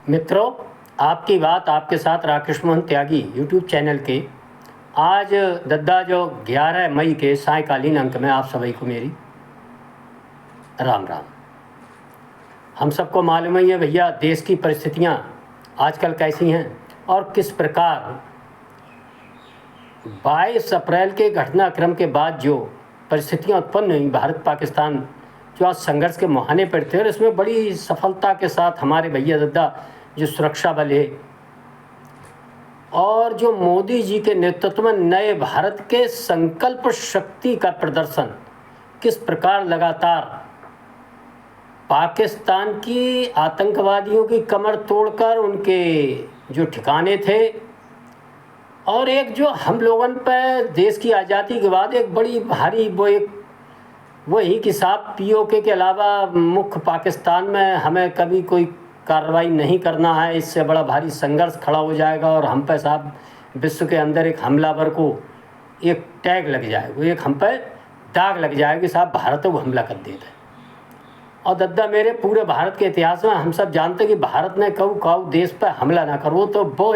मित्रों, आपकी बात आपके साथ राकेश मोहन त्यागी यूट्यूब चैनल के आज दद्दा जो 11 मई के सायकालीन अंक में आप सभी को मेरी राम राम। हम सबको मालूम ही है भैया, देश की परिस्थितियां आजकल कैसी हैं और किस प्रकार 22 अप्रैल के घटनाक्रम के बाद जो परिस्थितियां उत्पन्न हुई भारत पाकिस्तान जो आज संघर्ष के मुहाने पर थे, और इसमें बड़ी सफलता के साथ हमारे भैया दद्दा जो सुरक्षा बल है और जो मोदी जी के नेतृत्व में नए भारत के संकल्प शक्ति का प्रदर्शन किस प्रकार लगातार पाकिस्तान की आतंकवादियों की कमर तोड़कर उनके जो ठिकाने थे, और एक जो हम लोगों पर देश की आज़ादी के बाद एक बड़ी भारी वही कि साहब पीओके के अलावा मुख्य पाकिस्तान में हमें कभी कोई कार्रवाई नहीं करना है, इससे बड़ा भारी संघर्ष खड़ा हो जाएगा और हम पे साहब विश्व के अंदर एक हमलावर को एक टैग लग जाएगा, एक हम पे दाग लग जाएगा कि साहब भारत को हमला कर देता है। और दद्दा मेरे पूरे भारत के इतिहास में हम सब जानते हैं कि भारत ने काऊ देश पर हमला ना करो, तो वो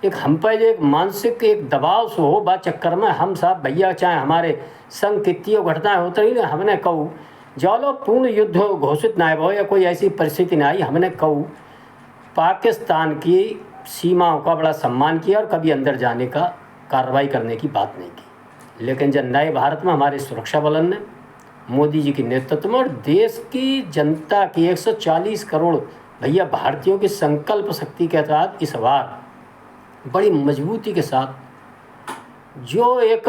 एक हम पर जो एक मानसिक एक दबाव से हो बा चक्कर में हम साहब भैया चाहे हमारे संग कितनी घटनाएं होती रही ना, हमने कहूँ जो पूर्ण युद्ध घोषित ना हो या कोई ऐसी परिस्थिति ना आई, हमने कहूँ पाकिस्तान की सीमाओं का बड़ा सम्मान किया और कभी अंदर जाने का कार्रवाई करने की बात नहीं की। लेकिन जब नए भारत में हमारे सुरक्षा बलन ने मोदी जी के नेतृत्व में और देश की जनता की 140 करोड़ भैया भारतीयों की संकल्प शक्ति के तहत इस बार बड़ी मजबूती के साथ जो एक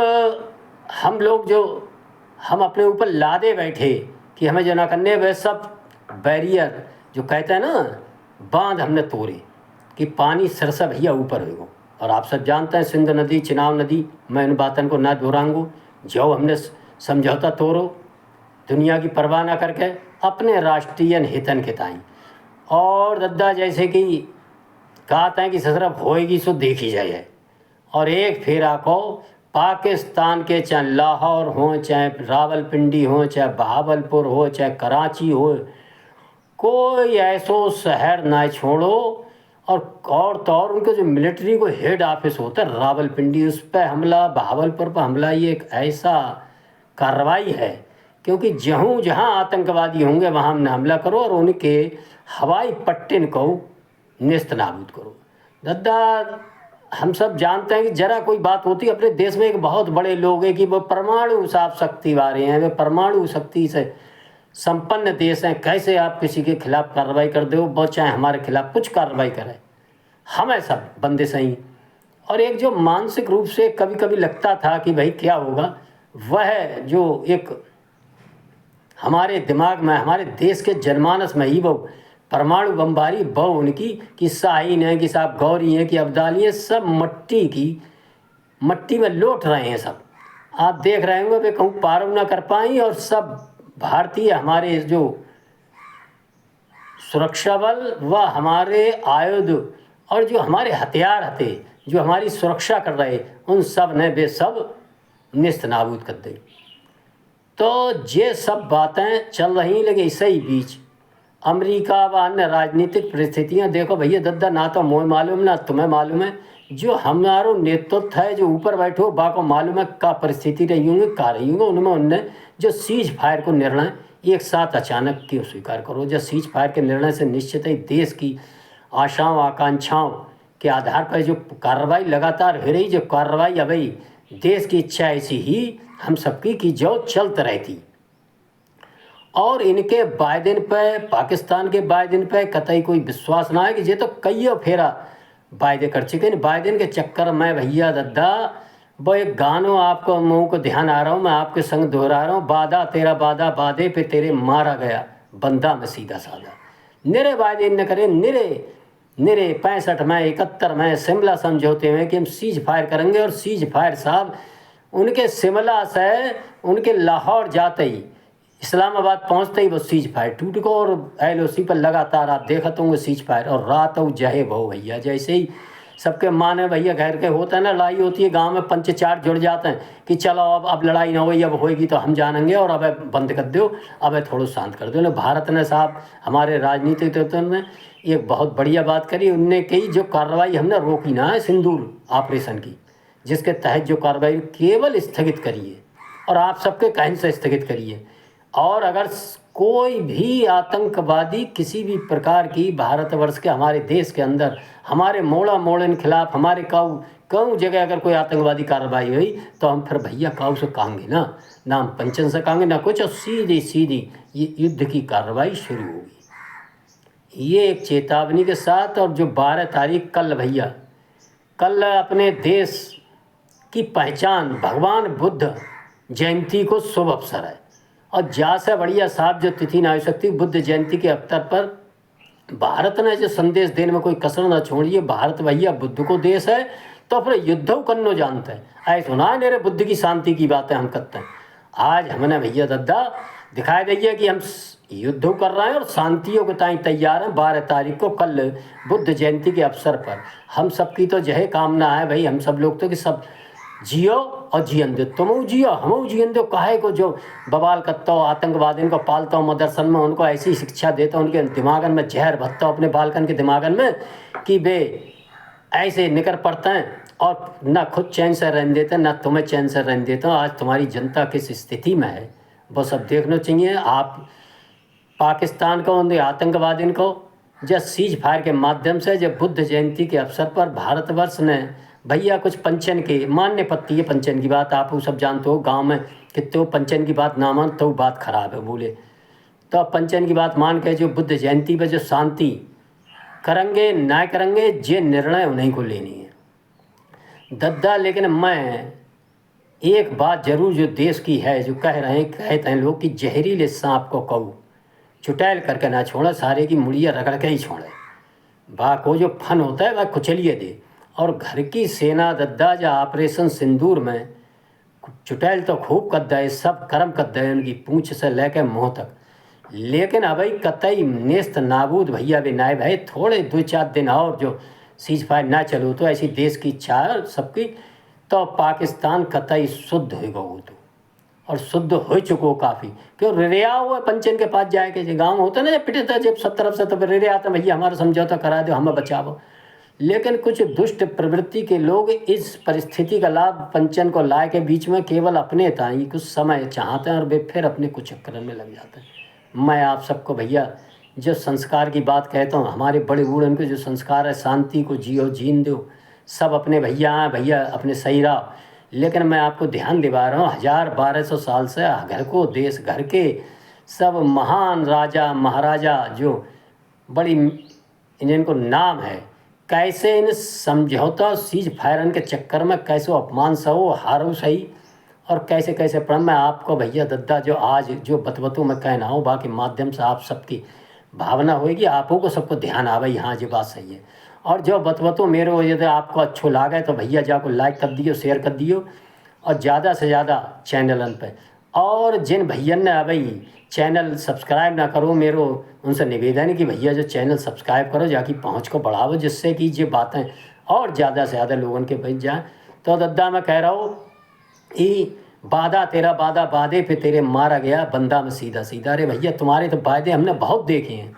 हम लोग जो हम अपने ऊपर लादे बैठे कि हमें जो ना करने, वे सब बैरियर जो कहते हैं ना बांध हमने तोड़े कि पानी सरसा भैया ऊपर होगा। और आप सब जानते हैं सिंध नदी, चिनाब नदी, मैं इन बातों को ना दोहराऊंगा। जो हमने समझौता तोड़ो दुनिया की परवाह ना करके अपने राष्ट्रीय हितन के ताई, और दद्दा जैसे कि कहते हैं कि ससरफ होएगी सो देखी जाए, और एक फेरा को पाकिस्तान के चाहे लाहौर हो, चाहे रावलपिंडी हो, चाहे बहावलपुर हो, चाहे कराची हो, कोई ऐसो शहर ना छोड़ो। और तो और उनके जो मिलिट्री को हेड ऑफिस होता है रावलपिंडी, उस पर हमला, बहावलपुर पर हमला, ये एक ऐसा कार्रवाई है क्योंकि जहाँ आतंकवादी होंगे वहाँ हमने हमला करो और उनके हवाई पट्टे को नेस्त नाबूद करो। दद्दा हम सब जानते हैं कि जरा कोई बात होती है अपने देश में एक बहुत बड़े लोग हैं कि वो परमाणु साफ शक्ति वाले हैं, वे परमाणु शक्ति से संपन्न देश हैं, कैसे आप किसी के खिलाफ कार्रवाई कर दो, वो चाहे हमारे खिलाफ कुछ कार्रवाई करें, हमें सब बंदे सही। और एक जो मानसिक रूप से कभी कभी लगता था कि भाई क्या होगा, वह जो एक हमारे दिमाग में हमारे देश के जनमानस में ही वो परमाणु बमबारी बहु उनकी कि शाहीन है कि साहब गौरी हैं कि अब्दाली हैं, सब मट्टी में लौट रहे हैं। सब आप देख रहे होंगे वे कहूँ पार ना कर पाई, और सब भारतीय हमारे जो सुरक्षा बल व हमारे आयुध और जो हमारे हथियार थे जो हमारी सुरक्षा कर रहे, उन सब ने वे सब निस्त नाबूद कर दी। तो ये सब बातें चल रही, लेकिन इसे ही बीच अमेरिका व अन्य राजनीतिक परिस्थितियां देखो भैया दद्दा, ना तो मुझे मालूम ना तुम्हें मालूम है, जो हमारो नेतृत्व है जो ऊपर बैठो बाको मालूम है का परिस्थिति रही होंगे का रही होंगे। उनमें उनने जो सीज फायर को निर्णय एक साथ अचानक क्यों स्वीकार करो, जो सीज फायर के निर्णय से निश्चित ही देश की आशाओं आकांक्षाओं के आधार पर जो कार्रवाई लगातार हो रही, जो कार्रवाई अभी देश की इच्छा ऐसी ही हम सबकी कि जो चलते रहती। और इनके बाइडेन पे, पाकिस्तान के बाइडेन पे कतई कोई विश्वास ना है कि ये तो कई फेरा वायदे कर चुके हैं। बाइडेन के चक्कर में भैया दद्दा वो एक गानों आपको मुँह को ध्यान आ रहा हूँ, मैं आपके संग दोहरा रहा हूँ, वादा तेरा वादा वादे पे तेरे मारा गया बंदा में सीधा साधा। निरे वायदे न करे, निरे 65 में 71 में शिमला समझौते में कि हम सीज फायर करेंगे, और सीज फायर साहब उनके शिमला से उनके लाहौर जाते ही इस्लामाबाद पहुंचते ही वो सीज फायर टूट गो, और LOC पर लगातार आप देखते होंगे सीज फायर, और रात और जहे बहु भैया जैसे ही सबके माने भैया घर के होता है ना, लड़ाई होती है गांव में, पंच चार जुड़ जाते हैं कि चलो अब लड़ाई ना होगी, अब होएगी तो हम जानेंगे और अब बंद कर दो, अब थोड़ा शांत कर दो। भारत ने साहब हमारे राजनीतिक ने एक बहुत बढ़िया बात करी, उनने कही जो कार्रवाई हमने रोकी ना है सिंदूर ऑपरेशन की, जिसके तहत जो कार्रवाई केवल स्थगित करिए और आप सबके कहने से स्थगित करिए, और अगर कोई भी आतंकवादी किसी भी प्रकार की भारतवर्ष के हमारे देश के अंदर हमारे मोड़न खिलाफ हमारे काऊ जगह अगर कोई आतंकवादी कार्रवाई हुई तो हम फिर भैया काऊ से कहेंगे ना हम पंचन से कहेंगे ना कुछ, और सीधी ये युद्ध की कार्रवाई शुरू होगी। ये एक चेतावनी के साथ। और जो 12 तारीख कल भैया, कल अपने देश की पहचान भगवान बुद्ध जयंती को शुभ अवसर है, और जा से बढ़िया साहब जो तिथि ना हो सकती, बुद्ध जयंती के अवसर पर भारत ने जो संदेश देने में कोई कसर ना छोड़िए। भारत भैया बुद्ध को देश है, तो फिर युद्ध करनो जानते हैं, ऐसा सुना है मेरे बुद्ध की शांति की बातें हम करते हैं। आज हमने भैया दद्दा दिखाई दिए कि हम युद्ध कर रहे हैं और शांतियों के ताई तैयार हैं। 12 तारीख को कल बुद्ध जयंती के अवसर पर हम सबकी तो यह कामना है भाई, हम सब लोग तो कि सब जियो और जियन दो, तुम जियो हम जियन दो, काहे को जो बवाल करता हो आतंकवादियों को पालता हूँ मदरसन में, उनको ऐसी शिक्षा देता हूँ, उनके दिमागन में जहर भरता हूँ अपने बालकन के दिमागन में कि वे ऐसे निकल पड़ते हैं और ना खुद चैन से रहने देते ना तुम्हें चैन से रहने देता हूँ। आज तुम्हारी जनता किस स्थिति में है वो सब देखना चाहिए। आप पाकिस्तान को उन आतंकवादियों को जब सीज फायर के माध्यम से जब बुद्ध जयंती के अवसर पर भारतवर्ष ने भैया कुछ पंचन के मान्य पत्ती है, पंचन की बात आप सब जानते हो, गांव में कितने पंचन की बात ना मान तो बात खराब है बोले, तो पंचन की बात मान के जो बुद्ध जयंती पर जो शांति करेंगे ना करेंगे ये निर्णय उन्हीं को लेनी है दद्दा। लेकिन मैं एक बात जरूर जो देश की है, जो कहते हैं लोग कि जहरीले सांप को कऊ चुटैल करके ना छोड़े, सारे की मुड़िया रगड़ के ही छोड़े, बा को जो फन होता है वह कुचलिए दे। और घर की सेना दद्दा जो ऑपरेशन सिंदूर में चुटैल तो खूब कर दे, सब कर्म कर दे उनकी पूंछ से लेकर मुँह तक, लेकिन अभी कतई नेस्त नाबूद भैया भी नायब है। थोड़े 2-4 दिन और जो सीज फायर ना चलो तो ऐसी देश की इच्छा है सबकी, तो पाकिस्तान कतई शुद्ध होगा वो तो, और शुद्ध हो चुको काफ़ी। क्यों रिया हुआ पंचन के पास जाए के गाँव होता ना जब पिटे था जब सब तरफ से, तो रिया आता भैया हमारा समझौता करा दो हमें बचाओ। लेकिन कुछ दुष्ट प्रवृत्ति के लोग इस परिस्थिति का लाभ पंचन को लाए के बीच में केवल अपने ताई कुछ समय चाहते हैं और वे फिर अपने कुछ चक्कर में लग जाते हैं। मैं आप सबको भैया जो संस्कार की बात कहता हूँ, हमारे बड़े बूढ़े उनके जो संस्कार है शांति को जियो जीन दो, सब अपने भैया अपने सही रहो। लेकिन मैं आपको ध्यान दिवा रहा हूँ 1000-1200 साल से घर को देश घर के सब महान राजा महाराजा जो बड़ी इनको नाम है, कैसे इन समझौता सीज फायरन के चक्कर में कैसे अपमान सहो हारो सही, और कैसे कैसे पढ़। मैं आपको भैया दद्दा जो आज जो बतबतों में कहना हो बाकी माध्यम से आप सबकी भावना होगी, आपों को सबको ध्यान आवे हाँ ये बात सही है। और जो बतबतों मेरे यदि आपको अच्छो लागे तो भैया जाको लाइक कर दियो, शेयर कर दियो, और ज़्यादा से ज़्यादा चैनलन पे। और जिन भैया ने अभी चैनल सब्सक्राइब ना करो, मेरो उनसे निवेदन है कि भैया जो चैनल सब्सक्राइब करो, जाकि पहुंच को बढ़ाओ, जिससे कि ये बातें और ज़्यादा से ज़्यादा लोगों के बच जाएँ। तो दद्दा मैं कह रहा हूँ कि वादा तेरा वादा वादे पे तेरे मारा गया बंदा में सीधा सीधा। अरे भैया तुम्हारे तो वायदे हमने बहुत देखे हैं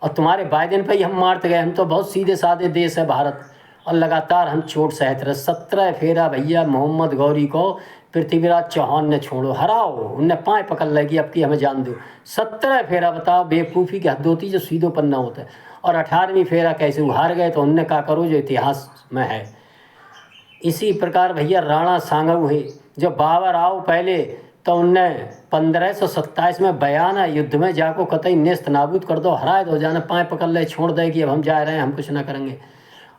और तुम्हारे वायदे पे ही हम मारते गए। हम तो बहुत सीधे साधे देश है भारत, और लगातार हम चोट सहते रहे। 17 फेरा भैया मोहम्मद गौरी को पृथ्वीराज चौहान ने छोड़ो हराओ, उनने पाँव पकड़ लेगी अब की हमें जान दो। 17 फेरा बताओ, बेवकूफ़ी की हद होती जो सीधो पन्ना होता है। और 18वीं फेरा कैसे वो हार गए तो उनने कहा करो जो इतिहास में है। इसी प्रकार भैया राणा सांगऊ है जो बाबर आओ पहले तो उनने 1527 में बयाना युद्ध में जाको कतई नेस्त नाबूद कर दो, हराए दो, जाना पाँव पकड़ ले छोड़ दे कि अब हम जा रहे हैं, हम कुछ ना करेंगे।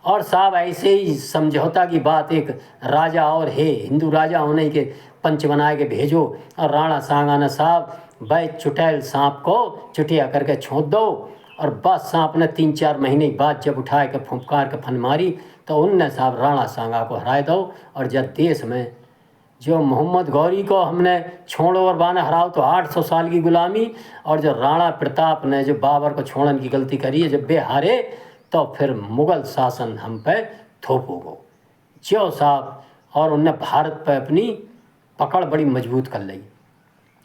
और साहब ऐसे ही समझौता की बात, एक राजा और है हिंदू राजा होने के पंच बनाए के भेजो, और राणा सांगा ने साहब भाई चुटैल सांप को चुटिया करके छोड़ दो। और बस सांप ने 3-4 महीने बाद जब उठाए के फुंकार के फन मारी तो उनने साहब राणा सांगा को हराए दो। और जब देश में जो मोहम्मद गौरी को हमने छोड़ो और बाने हराओ तो 800 साल की गुलामी, और जो राणा प्रताप ने जो बाबर को छोड़ने की गलती करी है जब वे हारे तो फिर मुग़ल शासन हम पे थोप हो गो जो साहब, और उनने भारत पर अपनी पकड़ बड़ी मजबूत कर ली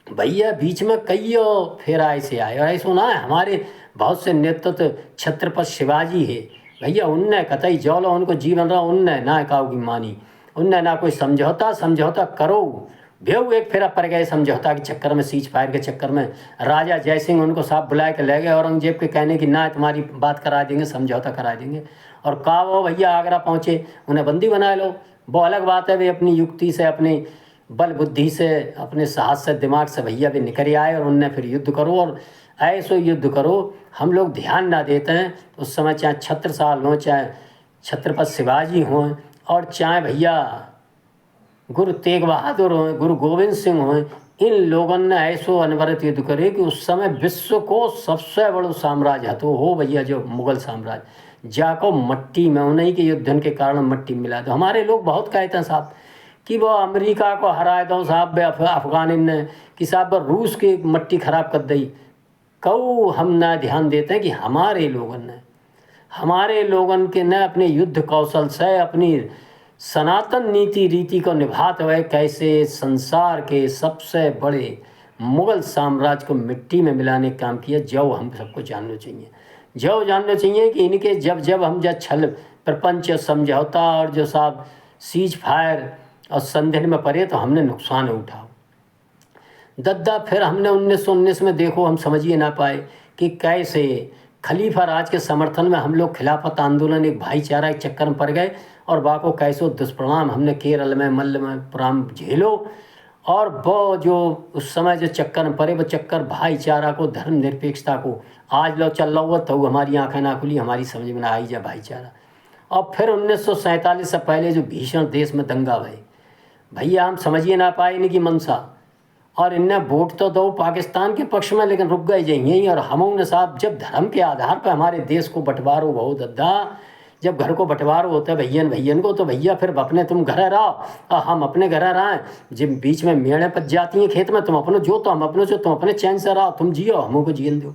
भैया। बीच में कई फिर ऐसे आए, और ऐसा ना है हमारे बहुत से नेतृत्व छत्रपति शिवाजी है भैया, उनने कतई जौलो उनको जीवन रहा, उनने ना काऊ की मानी, उनने ना कोई समझौता करो भेव एक फेरा पड़ गए समझौता के चक्कर में, सीज फायर के चक्कर में। राजा जयसिंह उनको साहब बुला के ले गए औरंगजेब के कहने की ना तुम्हारी बात करा देंगे, समझौता करा देंगे। और कहा वो भैया आगरा पहुँचे, उन्हें बंदी बना लो, वो अलग बात है, वे अपनी युक्ति से अपनी बल बुद्धि से अपने साहस से दिमाग से भैया भी निकल आए और उनने फिर युद्ध करो और ऐसो युद्ध करो। हम लोग ध्यान ना देते हैं उस समय, चाहे छत्रसाल हों, चाहे छत्रपति शिवाजी हों, और चाहे भैया गुरु तेग बहादुर हों, गुरु गोविंद सिंह हों, इन लोगों ने ऐसो अनवरत युद्ध करे कि उस समय विश्व को सबसे बड़ो साम्राज्य हतो हो भैया जो मुगल साम्राज्य, जाको मट्टी में उन्हीं के युद्धन के कारण मट्टी मिला। तो हमारे लोग बहुत कहते हैं साहब कि वो अमेरिका को हराए दो साहब, अफगान ने कि साहब रूस की मट्टी खराब कर दी। कऊ हम ना ध्यान देते हैं कि हमारे लोगन के न अपने युद्ध कौशल से अपनी सनातन नीति रीति को निभाते हुए कैसे संसार के सबसे बड़े मुगल साम्राज्य को मिट्टी में मिलाने का काम किया। जो हम सबको जानना चाहिए कि इनके जब हम छल प्रपंच समझौता और जो साहब सीज फायर और संधिन में पड़े तो हमने नुकसान उठाओ दद्दा। फिर हमने 1919 में देखो, हम समझिए ना पाए कि कैसे खलीफा राज के समर्थन में हम लोग खिलाफत आंदोलन एक भाईचारा के चक्कर में पड़ गए, और बाको कैसो दुष्परिणाम हमने केरल में मल्ल में पुराम झेलो। और वो जो उस समय जो चक्कर में पड़े, वो चक्कर भाईचारा को, धर्मनिरपेक्षता को आज लो चल रहा हुआ तो हमारी आंखें ना खुली, हमारी समझ में ना आई जा भाईचारा। और फिर 1947 से पहले जो भीषण देश में दंगा भय भैया, हम समझिए ना पाए इनकी मनसा, और इनने वोट तो दो पाकिस्तान के पक्ष में लेकिन रुक गए यहीं। और हम साहब जब धर्म के आधार पर हमारे देश को बंटवारो बहुत दद्दा, जब घर को बंटवारो होता है भैयन को, तो भैया फिर अपने तुम घर रहो और हम अपने घर रहें। जब बीच में मेड़े पच जाती हैं खेत में, तुम अपने जो तो हम अपने जो, तुम अपने चैन से रहो, तुम जियो हमको जियन दो।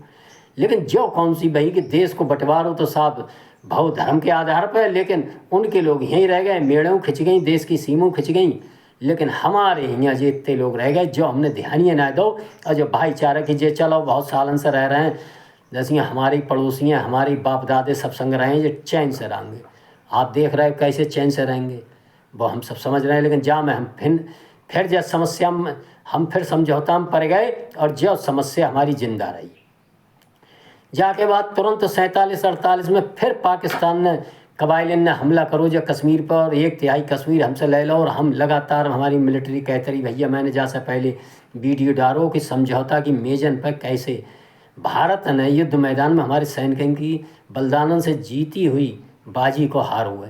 लेकिन जो कौन सी भाई कि देश को बंटवारो तो साहब भाव धर्म के आधार पर, लेकिन उनके लोग यहीं रह गए, मेड़ों खिंच गई, देश की सीमों खिंच गई। लेकिन हमारे यहाँ जो इतने लोग रह गए जो हमने ध्यान ही ना दो, और जो भाईचारा की जे चलो बहुत सालन से रह रहे हैं, जैसे हमारी पड़ोसी हैं, हमारी बाप दादे सब संग रहे हैं, जो चैन से रहेंगे। आप देख रहे हो कैसे चैन से रहेंगे, वो हम सब समझ रहे हैं। लेकिन जा में हम फिर जब समस्या में हम फिर समझौता में पड़ गए, और जो समस्या हमारी जिंदा रही। जाके बाद तुरंत 47-48 में फिर पाकिस्तान ने कबाइलिन ने हमला करो जो कश्मीर पर, और 1/3 कश्मीर हमसे ले लो। और हम लगातार हमारी मिलिट्री कहते रही भैया, मैंने जैसे पहले वीडियो डालो कि समझौता की मेजन पर कैसे भारत ने युद्ध मैदान में हमारे सैनिकों की बलिदान से जीती हुई बाजी को हार हुए।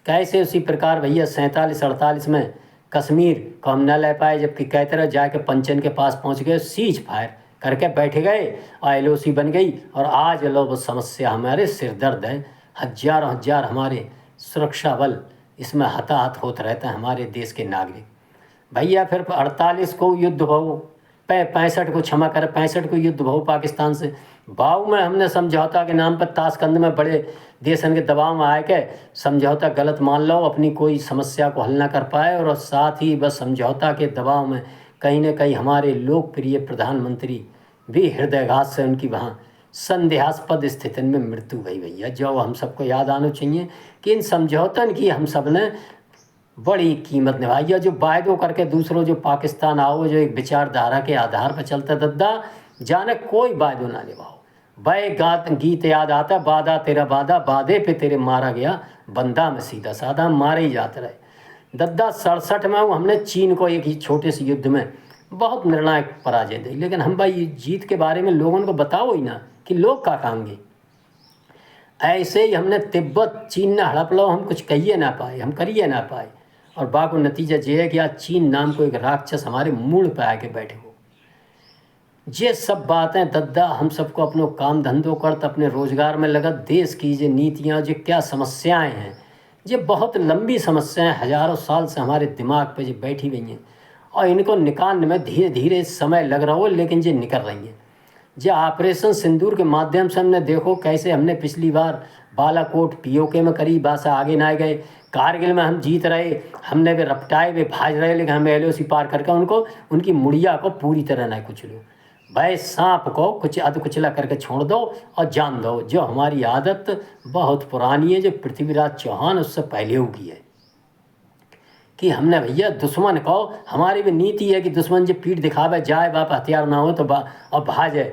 कैसे उसी प्रकार भैया 47-48 में कश्मीर को हम न ले पाए, जबकि कहते रहे जाके पंचन के पास पहुंच गए, सीज फायर करके बैठ गए और LOC बन गई। और आज लो वो समस्या हमारे सिर दर्द है। हजार हमारे सुरक्षा बल इसमें हताहत होते रहते हैं हमारे देश के नागरिक भैया। फिर 48 को युद्ध भाव 65 को क्षमा करें 65 को युद्ध भाव पाकिस्तान से भाव में हमने समझौता के नाम पर ताशकंद में बड़े देशन के दबाव में आए के समझौता गलत मान लो, अपनी कोई समस्या को हल ना कर पाए। और साथ ही बस समझौता के दबाव में कहीं न कहीं हमारे लोकप्रिय प्रधानमंत्री भी हृदयघात से उनकी वहाँ संदेहास्पद स्थिति में मृत्यु हुई भैया। जो हम सबको याद आना चाहिए कि इन समझौतन की हम सब ने बड़ी कीमत निभाई है। जो वायदों करके दूसरों जो पाकिस्तान आओ, जो एक विचारधारा के आधार पर चलता दद्दा, जाने कोई वायदों ना निभाओ। वह गीत याद आता, वादा तेरा वादा, वादे पे तेरे मारा गया बंदा में सीधा साधा, मारे ही जाते रहे दद्दा। 67 में हमने चीन को एक ही छोटे से युद्ध में बहुत निर्णायक पराजय दी। लेकिन हम भाई जीत के बारे में लोगों को बताओ ही ना कि लोग का खाएंगे। ऐसे ही हमने तिब्बत चीन ने हड़प लो, हम कुछ कहिए ना पाए, हम करिए ना पाए। और बाको नतीजा ये है कि आज चीन नाम को एक राक्षस हमारे मूड पे आके बैठे हो। ये सब बातें दद्दा हम सबको अपनो काम धंधों करते, अपने रोजगार में लगत, देश की जो नीतियाँ, जो क्या समस्याएं हैं, ये बहुत लंबी समस्याएं हजारों साल से हमारे दिमाग पे जो बैठी हुई हैं, और इनको निकालने में धीरे धीरे समय लग रहा हो, लेकिन ये निकल रही हैं। जो ऑपरेशन सिंदूर के माध्यम से हमने देखो कैसे हमने पिछली बार बालाकोट पीओके में करी, बस आगे ना गए। कारगिल में हम जीत रहे, हमने भी रपटाए वे भाज रहे, लेकिन हम एलओसी पार करके उनको उनकी मुड़िया को पूरी तरह ना कुचलो। भाई सांप को कुछ अध कुचला करके छोड़ दो और जान दो। जो हमारी आदत बहुत पुरानी है, जो पृथ्वीराज चौहान उससे पहले होगी है कि हमने भैया दुश्मन को, हमारी भी नीति है कि दुश्मन जब पीठ दिखावे जाए, बाप हथियार ना हो तो और भाजे,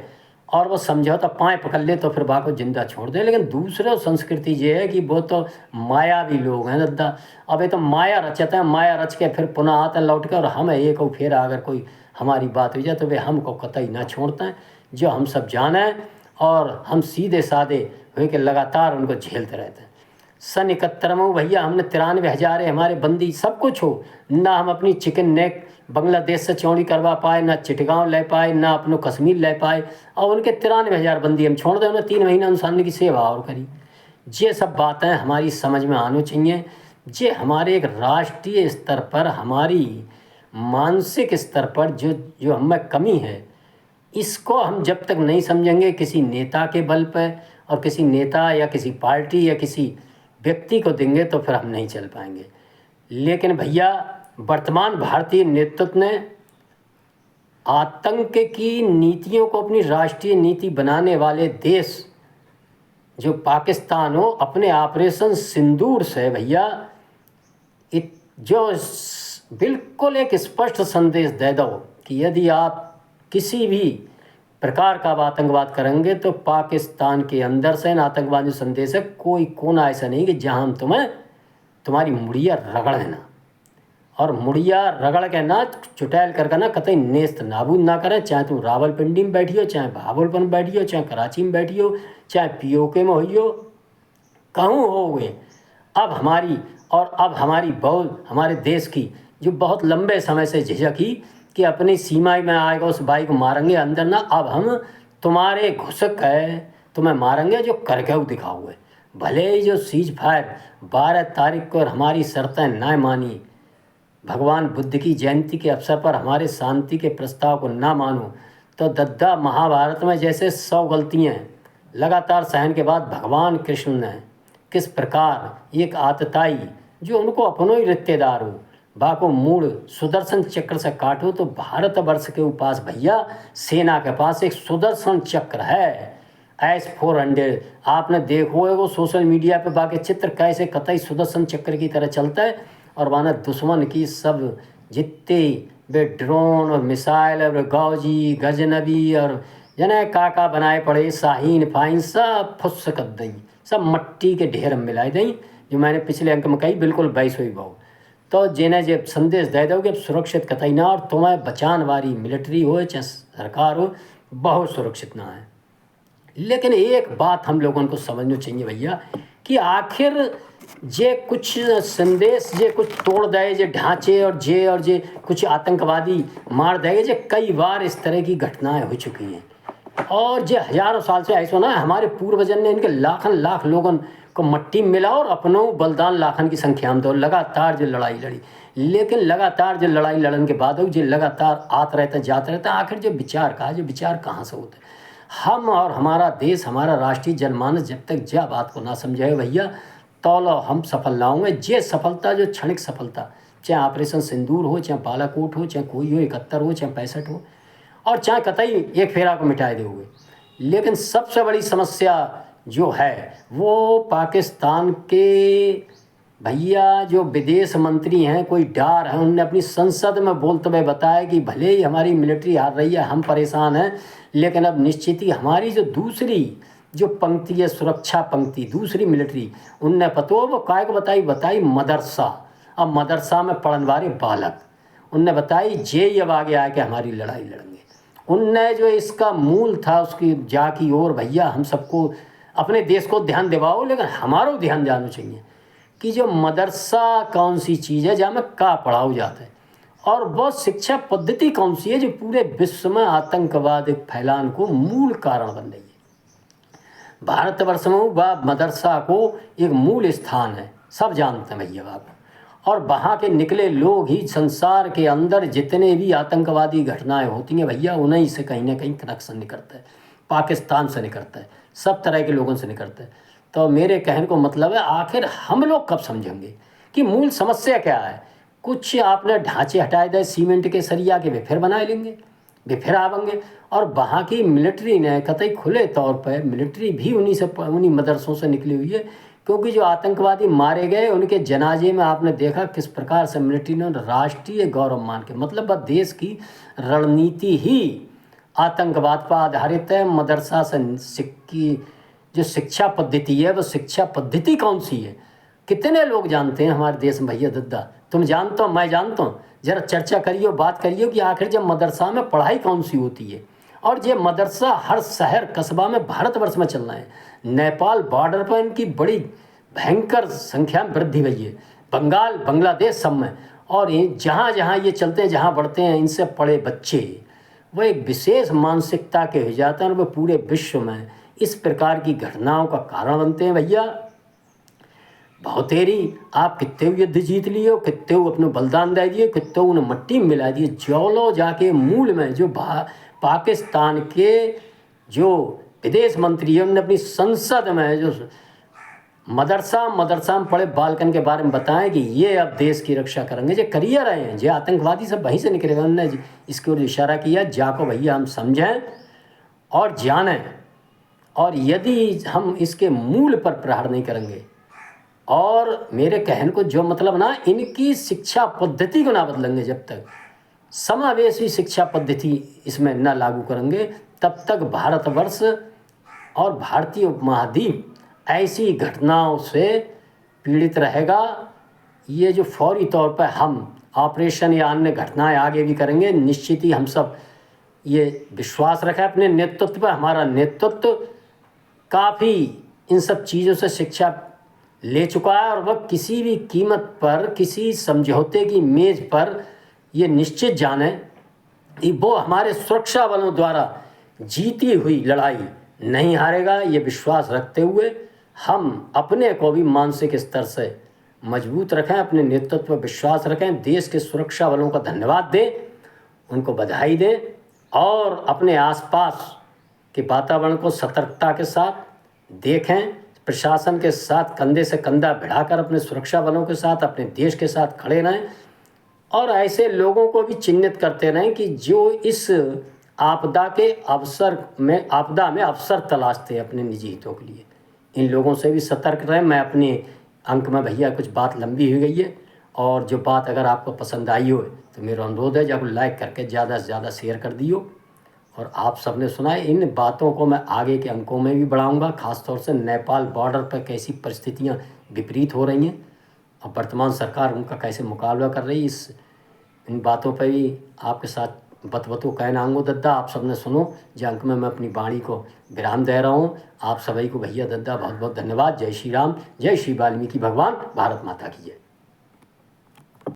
और वो समझो तो पाँव पकड़ ले तो फिर बा को जिंदा छोड़ दे। लेकिन दूसरे संस्कृति ये है कि वो तो मायावी लोग हैं दद्दा। अब ये तो माया रचते हैं, माया रच के फिर पुनः आते हैं लौट के, और हम एक फिर अगर कोई हमारी बात हो जाए तो वे हमको कतई ना छोड़ते हैं। जो हम सब जाने और हम सीधे साधे हुए के लगातार उनको झेलते रहते हैं। सन 71 में भैया हमने 93,000 हमारे बंदी सब कुछ हो ना, हम अपनी चिकन नेक बांग्लादेश से चौड़ी करवा पाए, ना चिटगांव ले पाए, ना अपनो कश्मीर ले पाए, और उनके 93,000 बंदी हम छोड़ दें। उन्हें 3 महीना इंसान की सेवा और करी। ये सब बातें हमारी समझ में आनी चाहिए। ये हमारे एक राष्ट्रीय स्तर पर, हमारी मानसिक स्तर पर जो हमें कमी है, इसको हम जब तक नहीं समझेंगे किसी नेता के बल पर, और किसी नेता या किसी पार्टी या किसी व्यक्ति को देंगे, तो फिर हम नहीं चल पाएंगे। लेकिन भैया वर्तमान भारतीय नेतृत्व ने आतंक की नीतियों को अपनी राष्ट्रीय नीति बनाने वाले देश जो पाकिस्तान हो, अपने ऑपरेशन सिंदूर से भैया जो बिल्कुल एक स्पष्ट संदेश दे दो कि यदि आप किसी भी प्रकार का आतंकवाद करेंगे तो पाकिस्तान के अंदर से आतंकवादी संदेश है, कोई कोना ऐसा नहीं कि जहां हम तुम्हारी मुड़िया रगड़ देना, और मुड़िया रगड़ के ना चुटैल करके ना कतई नेस्त नाबूद ना करें। चाहे तुम रावलपिंडी में बैठी हो, चाहे भावलपुर में बैठी हो, चाहे कराची में बैठी हो, चाहे पीओके में हुई हो, कहूँ हो गए। अब हमारी बहुत हमारे देश की जो बहुत लंबे समय से झिझकी कि अपनी सीमा में आएगा उस भाई को मारेंगे अंदर ना, अब हम तुम्हारे घुसक है तुम्हें मारेंगे जो करके दिखाओगे। भले ही जो सीज फायर 12 तारीख को हमारी शर्तें ना मानी, भगवान बुद्ध की जयंती के अवसर पर हमारे शांति के प्रस्ताव को ना मानो, तो दद्दा महाभारत में जैसे 100 गलतियाँ लगातार सहन के बाद भगवान कृष्ण ने किस प्रकार एक आतताई जो उनको अपनों ही रिश्तेदार हो बाको मूड सुदर्शन चक्र से काटो, तो भारतवर्ष के पास भैया सेना के पास एक सुदर्शन चक्र है S-400। आपने देखो है वो सोशल मीडिया पे बाकी चित्र कैसे कतई सुदर्शन चक्र की तरह चलता है, और वहाँ दुश्मन की सब जितने वे ड्रोन और मिसाइल और गौजी गजनबी और जने काका बनाए पड़े शाहीन फाइन सब फुस कर दी, सब मट्टी के ढेर में मिलाई दी। जो मैंने पिछले अंक में कही बिल्कुल 22 हुई बहु, तो जिन्हें जब संदेश दे दो कि सुरक्षित कतई ना, और तुम्हें बचान वाली मिलिट्री हो चाहे सरकार हो, बहुत सुरक्षित ना है। लेकिन एक बात हम लोगों को समझना चाहिए भैया कि आखिर जे कुछ संदेश जे कुछ तोड़ दे जे ढांचे, और जे कुछ आतंकवादी मार देंगे, जे कई बार इस तरह की घटनाएं हो चुकी हैं, और जे हजारों साल से ऐसा ना हमारे पूर्वजन ने इनके लाखन लाख लोगों को मट्टी में मिला और अपनों बलिदान लाखन की संख्या में, तो लगातार जो लड़ाई लड़ी। लेकिन लगातार जो लड़ाई लड़ने के बाद जो लगातार आते रहते जाते रहते, आखिर जो विचार कहाँ से होते। हम और हमारा देश, हमारा राष्ट्रीय जनमानस जब तक जब बात को ना समझाए भैया, तो हम सफल ना होंगे। जे सफलता जो क्षणिक सफलता, चाहे ऑपरेशन सिंदूर हो, चाहे बालाकोट हो, चाहे कोई हो 71 हो, चाहे 65 हो, और चाहे कतई एक फेरा को मिटाए दोगे, लेकिन सबसे बड़ी समस्या जो है वो पाकिस्तान के भैया जो विदेश मंत्री हैं, कोई डार हैं, उनने अपनी संसद में बोलते हुए बताया कि भले ही हमारी मिलिट्री हार रही है, हम परेशान हैं, लेकिन अब निश्चित ही हमारी जो दूसरी जो पंक्ति है, सुरक्षा पंक्ति, दूसरी मिलिट्री, उनने पतो वो काय को बताई मदरसा। अब मदरसा में पढ़ने वाले बालक उनने बताई जे अब आगे आके हमारी लड़ाई लड़ेंगे। उनने जो इसका मूल था उसकी जा की ओर भैया हम सबको अपने देश को ध्यान दिवाओ, लेकिन हमारा ध्यान जाना चाहिए कि जो मदरसा कौन सी चीज़ है जहाँ में का पढ़ाओ जाता है, और वह शिक्षा पद्धति कौन सी है जो पूरे विश्व में आतंकवाद फैलान को मूल कारण बन रही है। भारतवर्ष में वह मदरसा को एक मूल स्थान है, सब जानते हैं भैया बाबू, और वहाँ के निकले लोग ही संसार के अंदर जितने भी आतंकवादी घटनाएं होती हैं भैया उन्हीं से कहीं ना कहीं कनेक्शन निकलता है, पाकिस्तान से निकलता है, सब तरह के लोगों से निकलता है। तो मेरे कहने को मतलब है आखिर हम लोग कब समझेंगे कि मूल समस्या क्या है। कुछ आपने ढांचे हटाए दे सीमेंट के सरिया के, वे फिर बनाए लेंगे, वे फिर आवेंगे। और वहाँ की मिलिट्री ने कतई खुले तौर पर, मिलिट्री भी उन्हीं मदरसों से निकली हुई है, क्योंकि जो आतंकवादी मारे गए उनके जनाजे में आपने देखा किस प्रकार से मिलिट्री ने राष्ट्रीय गौरव मान के, मतलब वह देश की रणनीति ही आतंकवाद पर आधारित है। मदरसा से की जो शिक्षा पद्धति है, वह शिक्षा पद्धति कौन सी है, कितने लोग जानते हैं हमारे देश में भैया दद्दा? तुम जानते हो, मैं जानता हूँ। जरा चर्चा करिए, बात करिए कि आखिर जब मदरसा में पढ़ाई कौन सी होती है। और ये मदरसा हर शहर कस्बा में भारतवर्ष में चल रहे हैं। नेपाल बॉर्डर पर इनकी बड़ी भयंकर संख्या में वृद्धि हुई है, बंगाल बांग्लादेश सब में। और जहाँ जहाँ ये चलते हैं, जहाँ बढ़ते हैं, इनसे पढ़े बच्चे वो एक विशेष मानसिकता के हो जाते हैं और वो पूरे विश्व में इस प्रकार की घटनाओं का कारण बनते हैं। भैया बहुतेरी आप कितने युद्ध जीत लिए हो, कितने अपने बलिदान दे दिए, कितने उन्हें मट्टी में मिला दिए। जो जाके मूल में जो पाकिस्तान के जो विदेश मंत्री है, उन्होंने अपनी संसद में जो मदरसा में पढ़े बालकन के बारे में बताएं कि ये अब देश की रक्षा करेंगे, जो करियर रहे हैं, जो आतंकवादी सब वहीं से निकलेगा। उन्होंने इसकी ओर इशारा किया, जाको भैया हम समझें और जानें, और यदि हम इसके मूल पर प्रहार नहीं करेंगे और मेरे कहने को जो मतलब ना, इनकी शिक्षा पद्धति को ना बदलेंगे, जब तक समावेशी शिक्षा पद्धति इसमें न लागू करेंगे, तब तक भारतवर्ष और भारतीय उपमहाद्वीप ऐसी घटनाओं से पीड़ित रहेगा। ये जो फौरी तौर पर हम ऑपरेशन या अन्य घटनाएं आगे भी करेंगे, निश्चित ही हम सब ये विश्वास रखें अपने नेतृत्व पर। हमारा नेतृत्व काफ़ी इन सब चीज़ों से शिक्षा ले चुका है और वह किसी भी कीमत पर, किसी समझौते की मेज़ पर ये निश्चित जाने कि वो हमारे सुरक्षा बलों द्वारा जीती हुई लड़ाई नहीं हारेगा। ये विश्वास रखते हुए हम अपने को भी मानसिक स्तर से मजबूत रखें, अपने नेतृत्व पर विश्वास रखें, देश के सुरक्षा बलों का धन्यवाद दें, उनको बधाई दें और अपने आसपास के वातावरण को सतर्कता के साथ देखें। प्रशासन के साथ कंधे से कंधा भिड़ाकर अपने सुरक्षा बलों के साथ, अपने देश के साथ खड़े रहें और ऐसे लोगों को भी चिन्हित करते रहें कि जो इस आपदा में अवसर तलाशते हैं अपने निजी हितों के लिए। इन लोगों से भी सतर्क रहें। मैं अपने अंक में भैया कुछ बात लंबी हो गई है, और जो बात अगर आपको पसंद आई हो तो मेरा अनुरोध है जब लाइक करके ज़्यादा से ज़्यादा शेयर कर दियो। और आप सबने सुना है, इन बातों को मैं आगे के अंकों में भी बढ़ाऊंगा, ख़ासतौर से नेपाल बॉर्डर पर कैसी परिस्थितियां विपरीत हो रही हैं और वर्तमान सरकार उनका कैसे मुकाबला कर रही है, इन बातों पर भी आपके साथ बतबतो कहना आऊँगा। दद्दा आप सबने सुनो, जो अंक में मैं अपनी वाणी को विराम दे रहा हूँ। आप सभी को भैया दद्दा बहुत बहुत धन्यवाद। जय श्री राम, जय श्री वाल्मीकि भगवान, भारत माता की जय।